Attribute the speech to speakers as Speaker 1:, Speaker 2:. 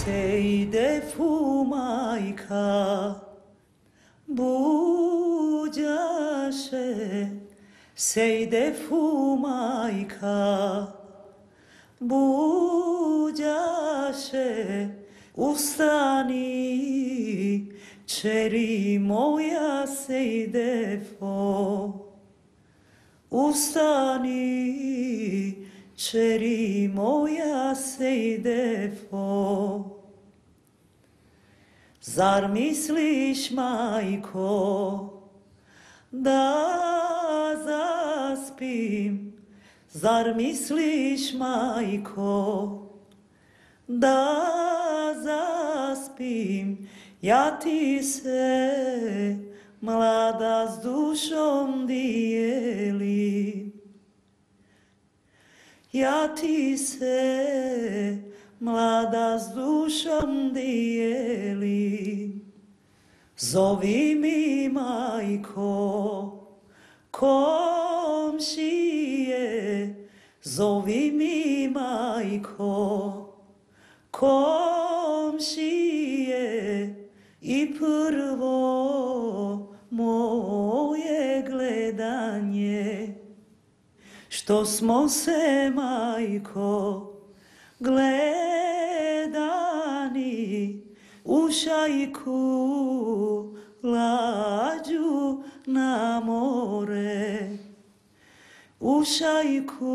Speaker 1: Sejde fu majka, buđaše, sejde fu majka, buđaše, ustani, čeri moja sejde fo. Ustani, čeri moja sejde fo. Zar misliš, majko, da zaspim? Zar misliš, majko, da zaspim? Ja ti se, mlada, s dušom dijelim. Ja ti se, mlada, s dušom dijelim. Zovi mi, majko, komšije, zovi mi, majko, komšije, i prvo moje gledanje. Što smo se, majko, gledani u šajku lađu na more, u šajku